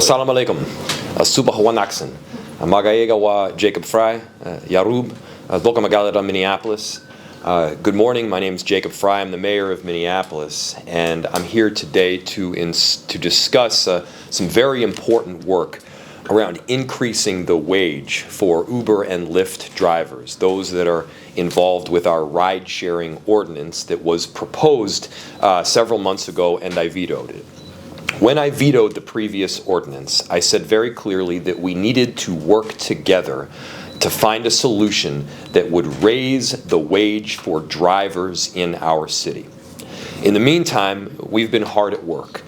Assalamu alaikum. Subah wanaksan. Magayega wa Jacob Frey, Yarub, Boka Minneapolis. Good morning. My name is Jacob Frey. I'm the mayor of Minneapolis, and I'm here today to discuss some very important work around increasing the wage for Uber and Lyft drivers, those that are involved with our ride-sharing ordinance that was proposed several months ago, and I vetoed it. When I vetoed the previous ordinance, I said very clearly that we needed to work together to find a solution that would raise the wage for drivers in our city. In the meantime, we've been hard at work,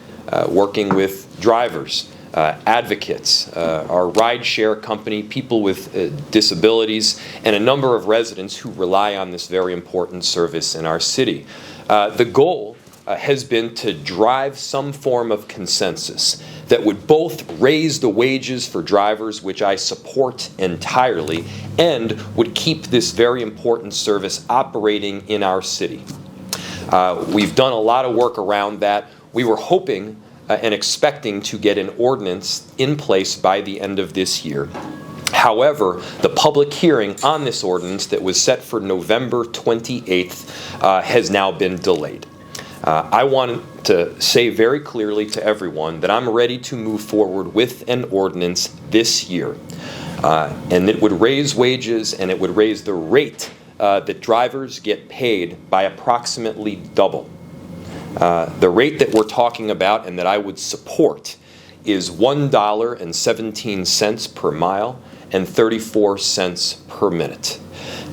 working with drivers, advocates, our ride-share company, people with disabilities, and a number of residents who rely on this very important service in our city. The goal has been to drive some form of consensus that would both raise the wages for drivers, which I support entirely, and would keep this very important service operating in our city. We've done a lot of work around that. We were hoping and expecting to get an ordinance in place by the end of this year. However, the public hearing on this ordinance that was set for November 28th has now been delayed. I want to say very clearly to everyone that I'm ready to move forward with an ordinance this year. And it would raise wages and it would raise the rate that drivers get paid by approximately double. The rate that we're talking about and that I would support is $1.17 per mile and 34 cents per minute.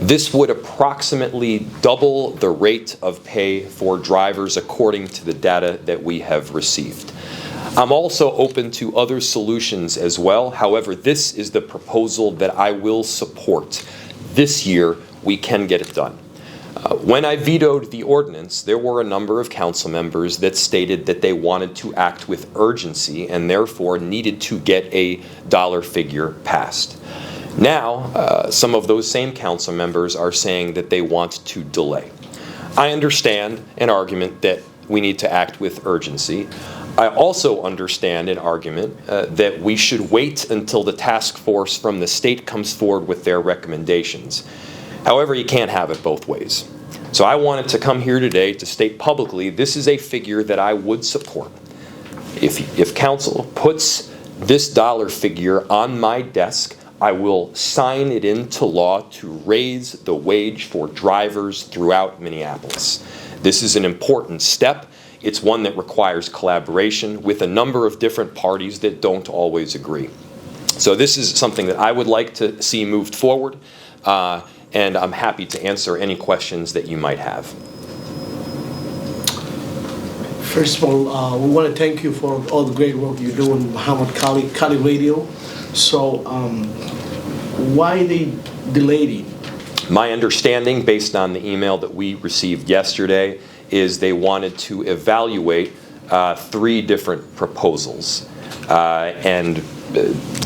This would approximately double the rate of pay for drivers according to the data that we have received. I'm also open to other solutions as well. However, this is the proposal that I will support. This year, we can get it done. When I vetoed the ordinance, there were a number of council members that stated that they wanted to act with urgency and therefore needed to get a dollar figure passed. Now, some of those same council members are saying that they want to delay. I understand an argument that we need to act with urgency. I also understand an argument that we should wait until the task force from the state comes forward with their recommendations. However, you can't have it both ways. So I wanted to come here today to state publicly this is a figure that I would support. If council puts this dollar figure on my desk, I will sign it into law to raise the wage for drivers throughout Minneapolis. This is an important step. It's one that requires collaboration with a number of different parties that don't always agree. So this is something that I would like to see moved forward, and I'm happy to answer any questions that you might have. First of all, we want to thank you for all the great work you do in Muhammad Kali Radio. So, why they delayed it? My understanding, based on the email that we received yesterday, is they wanted to evaluate 3 different proposals. And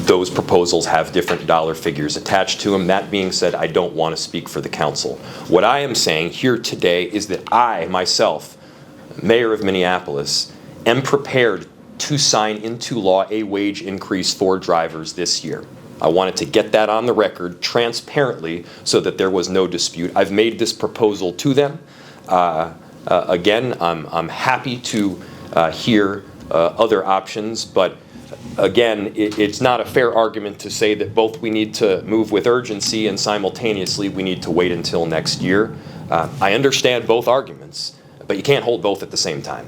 those proposals have different dollar figures attached to them. That being said, I don't want to speak for the council. What I am saying here today is that I, myself, mayor of Minneapolis, am prepared to sign into law a wage increase for drivers this year. I wanted to get that on the record transparently so that there was no dispute. I've made this proposal to them. Again, I'm happy to hear other options, but again, it's not a fair argument to say that both we need to move with urgency and simultaneously we need to wait until next year. I understand both arguments, but you can't hold both at the same time.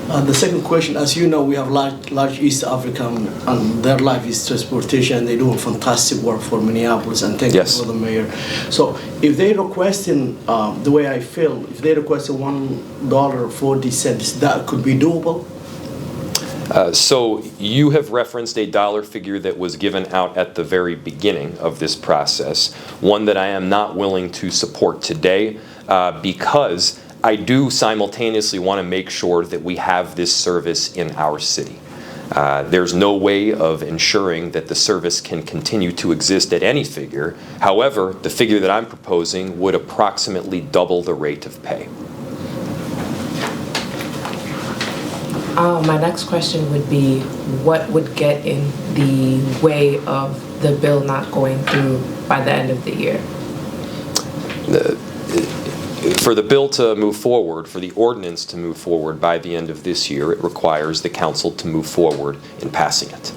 The second question, as you know, we have large East African, and their life is transportation. They do fantastic work for Minneapolis, and thank you for the mayor. So, if they requesting, the way I feel, if they requested $1.40, that could be doable. So you have referenced a dollar figure that was given out at the very beginning of this process, one that I am not willing to support today because I do simultaneously want to make sure that we have this service in our city. There's no way of ensuring that the service can continue to exist at any figure. However, the figure that I'm proposing would approximately double the rate of pay. My next question would be, what would get in the way of the bill not going through by the end of the year? For the bill to move forward, for the ordinance to move forward by the end of this year, it requires the council to move forward in passing it.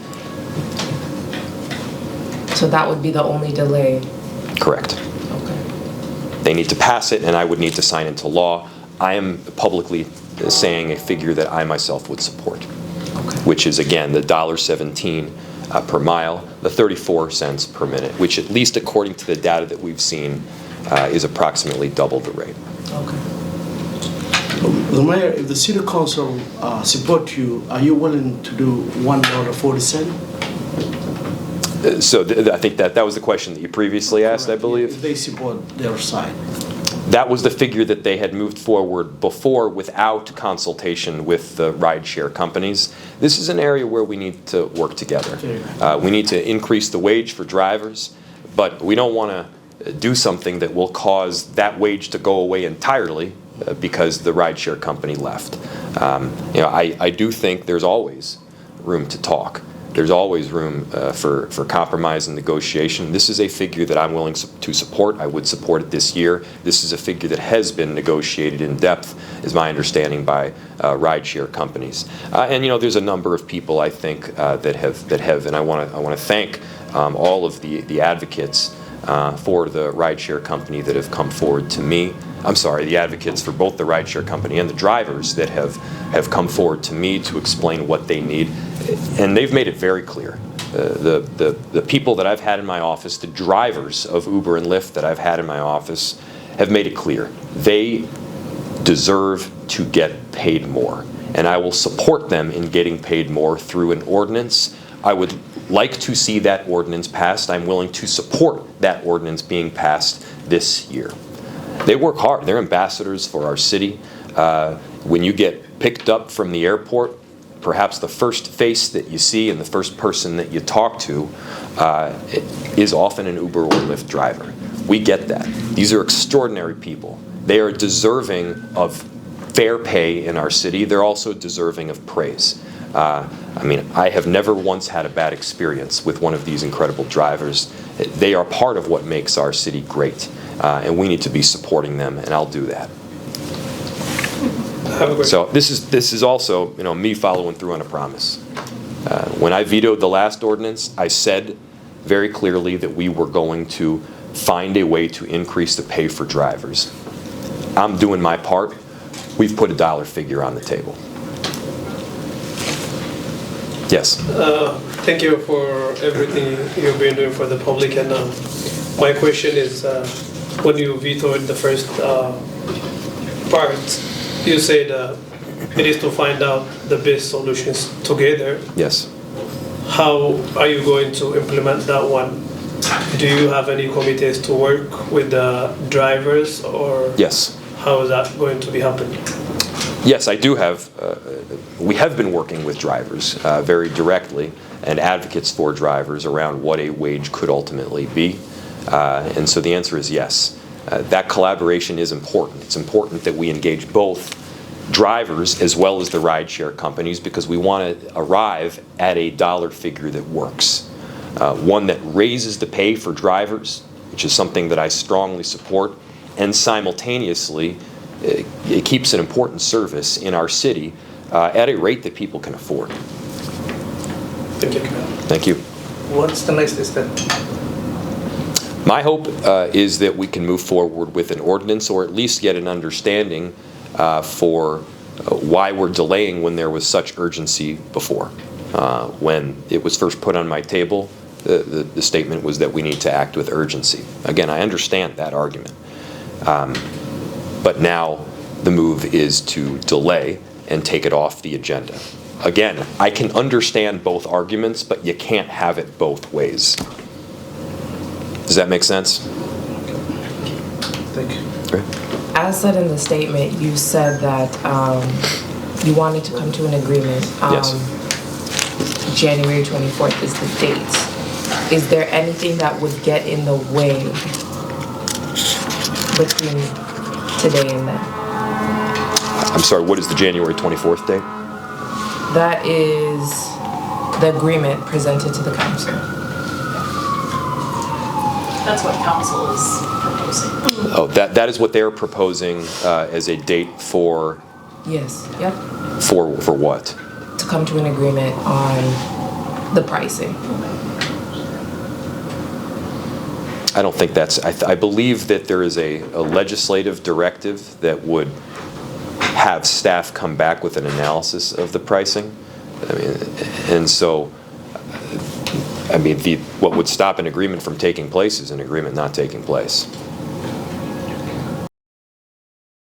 So that would be the only delay? Correct. Okay. They need to pass it, and I would need to sign into law. I am publicly saying a figure that I myself would support, which is, again, the $1.17 per mile, the 34 cents per minute, which, at least according to the data that we've seen, is approximately double the rate. Okay. The mayor, if the city council support you, are you willing to do $1.40? So I think that was the question that you previously asked, correct, I believe. If they support their side. That was the figure that they had moved forward before without consultation with the rideshare companies. This is an area where we need to work together. We need to increase the wage for drivers, but we don't want to do something that will cause that wage to go away entirely because the rideshare company left. I do think there's always room to talk. There's always room for compromise and negotiation. This is a figure that I'm willing to support. I would support it this year. This is a figure that has been negotiated in depth, is my understanding, by rideshare companies. And there's a number of people, I think, that have, and I want to thank all of the advocates for the rideshare company that have come forward to me. I'm sorry, the advocates for both the rideshare company and the drivers that have come forward to me to explain what they need. And they've made it very clear. The people that I've had in my office, the drivers of Uber and Lyft that I've had in my office, have made it clear. They deserve to get paid more. And I will support them in getting paid more through an ordinance. I would like to see that ordinance passed. I'm willing to support that ordinance being passed this year. They work hard. They're ambassadors for our city. When you get picked up from the airport, perhaps the first face that you see and the first person that you talk to is often an Uber or Lyft driver. We get that. These are extraordinary people. They are deserving of fair pay in our city. They're also deserving of praise. I have never once had a bad experience with one of these incredible drivers. They are part of what makes our city great, and we need to be supporting them, and I'll do that. So this is also me following through on a promise. When I vetoed the last ordinance, I said very clearly that we were going to find a way to increase the pay for drivers. I'm doing my part. We've put a dollar figure on the table. Yes. Thank you for everything you've been doing for the public. And my question is, when you vetoed the first part, you said it is to find out the best solutions together. Yes. How are you going to implement that one? Do you have any committees to work with the drivers, or yes, how is that going to be happening? Yes, I do have. We have been working with drivers very directly and advocates for drivers around what a wage could ultimately be. And so the answer is yes. That collaboration is important. It's important that we engage both drivers as well as the rideshare companies, because we want to arrive at a dollar figure that works. One that raises the pay for drivers, which is something that I strongly support, and simultaneously it keeps an important service in our city at a rate that people can afford. Thank you. Thank you. What's the next step? My hope is that we can move forward with an ordinance, or at least get an understanding for why we're delaying when there was such urgency before. When it was first put on my table, the statement was that we need to act with urgency. Again, I understand that argument. But now the move is to delay and take it off the agenda. Again, I can understand both arguments, but you can't have it both ways. Does that make sense? Thank you. Great. As said in the statement, you said that you wanted to come to an agreement. Yes. January 24th is the date. Is there anything that would get in the way between today and then? I'm sorry, what is the January 24th date? That is the agreement presented to the council. That's what council is proposing. Oh, that is what they're proposing as a date for. Yes, yep. For what? To come to an agreement on the pricing. I don't think that's, I believe that there is a legislative directive that would have staff come back with an analysis of the pricing. I mean, and so, I mean, what would stop an agreement from taking place is an agreement not taking place.